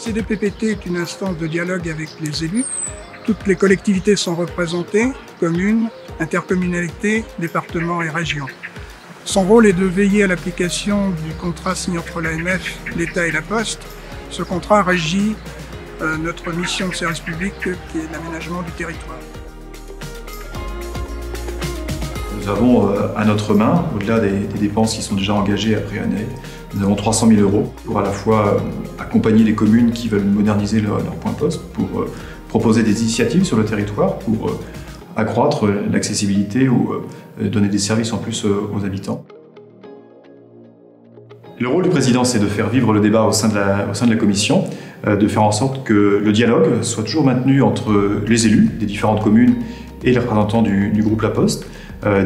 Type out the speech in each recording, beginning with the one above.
CDPPT est une instance de dialogue avec les élus. Toutes les collectivités sont représentées, communes, intercommunalités, départements et régions. Son rôle est de veiller à l'application du contrat signé entre l'AMF, l'État et la Poste. Ce contrat régit notre mission de service public qui est l'aménagement du territoire. Nous avons à notre main, au-delà des dépenses qui sont déjà engagées après année, nous avons 300 000 € pour à la fois accompagner les communes qui veulent moderniser leur point poste, pour proposer des initiatives sur le territoire, pour accroître l'accessibilité ou donner des services en plus aux habitants. Le rôle du président, c'est de faire vivre le débat au sein de la commission, de faire en sorte que le dialogue soit toujours maintenu entre les élus des différentes communes et les représentants du groupe La Poste,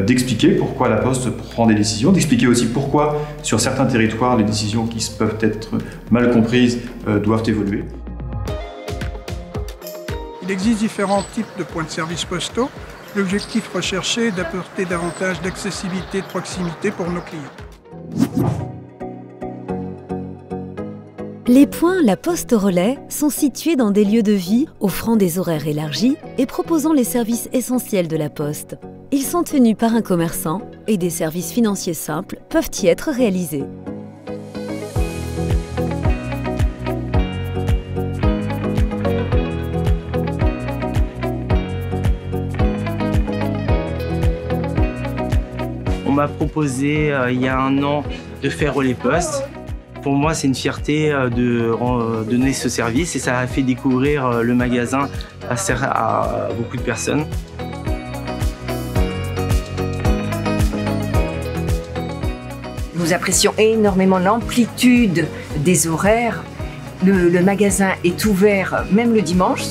d'expliquer pourquoi La Poste prend des décisions, d'expliquer aussi pourquoi sur certains territoires les décisions qui peuvent être mal comprises doivent évoluer. Il existe différents types de points de service postaux. L'objectif recherché est d'apporter davantage d'accessibilité et de proximité pour nos clients. Les points La Poste Relais sont situés dans des lieux de vie offrant des horaires élargis et proposant les services essentiels de la Poste. Ils sont tenus par un commerçant et des services financiers simples peuvent y être réalisés. On m'a proposé il y a un an de faire Relais Poste. Pour moi, c'est une fierté de donner ce service et ça a fait découvrir le magasin à beaucoup de personnes. Nous apprécions énormément l'amplitude des horaires. Le magasin est ouvert même le dimanche.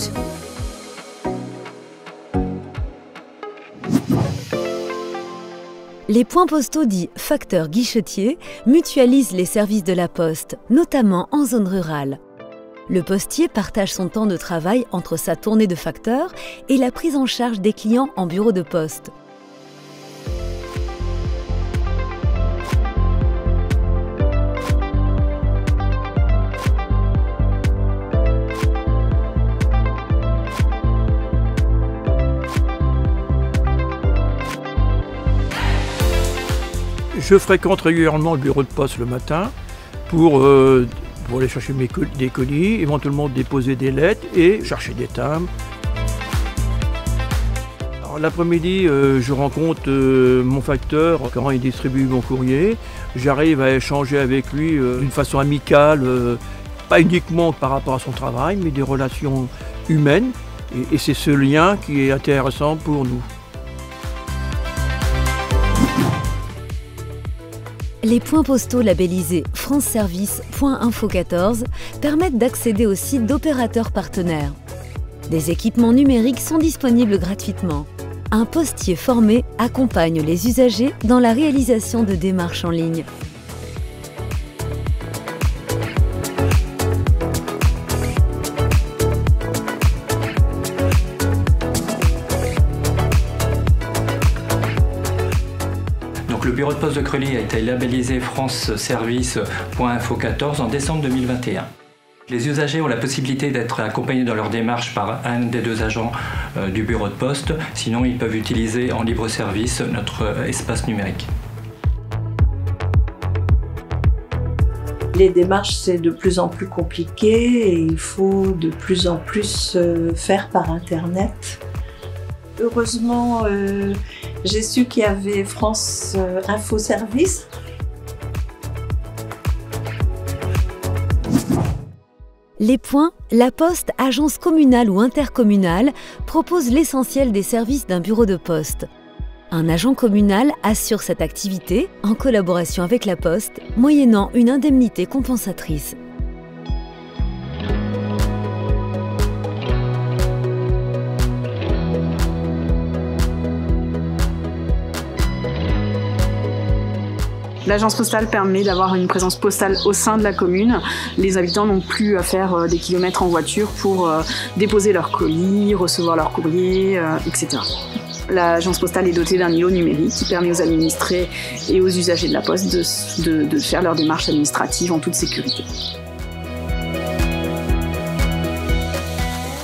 Les points postaux dits facteurs guichetiers mutualisent les services de la Poste, notamment en zone rurale. Le postier partage son temps de travail entre sa tournée de facteur et la prise en charge des clients en bureau de poste. Je fréquente régulièrement le bureau de poste le matin pour aller chercher des colis, éventuellement déposer des lettres et chercher des timbres. L'après-midi, je rencontre mon facteur quand il distribue mon courrier. J'arrive à échanger avec lui d'une façon amicale, pas uniquement par rapport à son travail, mais des relations humaines. Et c'est ce lien qui est intéressant pour nous. Les points postaux labellisés France Service .info 14 permettent d'accéder au site d'opérateurs partenaires. Des équipements numériques sont disponibles gratuitement. Un postier formé accompagne les usagers dans la réalisation de démarches en ligne. Le bureau de poste de Creully a été labellisé France Service .info 14 en décembre 2021. Les usagers ont la possibilité d'être accompagnés dans leur démarche par un des deux agents du bureau de poste. Sinon, ils peuvent utiliser en libre service notre espace numérique. Les démarches, c'est de plus en plus compliqué et il faut de plus en plus faire par Internet. Heureusement, j'ai su qu'il y avait France Info Service. Les points, la Poste, agence communale ou intercommunale, propose l'essentiel des services d'un bureau de poste. Un agent communal assure cette activité en collaboration avec la Poste, moyennant une indemnité compensatrice. L'agence postale permet d'avoir une présence postale au sein de la commune. Les habitants n'ont plus à faire des kilomètres en voiture pour déposer leurs colis, recevoir leurs courriers, etc. L'agence postale est dotée d'un îlot numérique qui permet aux administrés et aux usagers de la Poste de faire leurs démarches administratives en toute sécurité.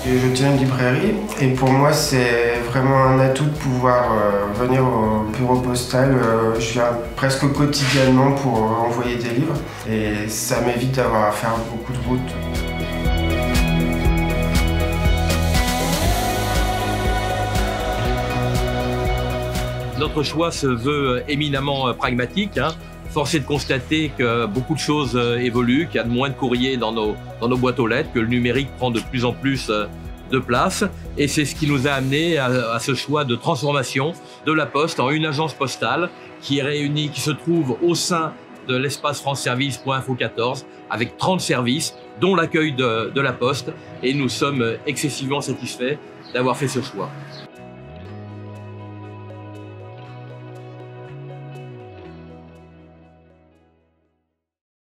Je tiens une librairie et pour moi c'est vraiment un atout de pouvoir venir au bureau postal. Je viens presque quotidiennement pour envoyer des livres et ça m'évite d'avoir à faire beaucoup de route. Notre choix se veut éminemment pragmatique. Force est de constater que beaucoup de choses évoluent, qu'il y a de moins de courriers dans nos boîtes aux lettres, que le numérique prend de plus en plus de place. Et c'est ce qui nous a amené à ce choix de transformation de la Poste en une agence postale qui est réunie, qui se trouve au sein de l'espace franceservice.info14 avec 30 services, dont l'accueil de la Poste. Et nous sommes excessivement satisfaits d'avoir fait ce choix.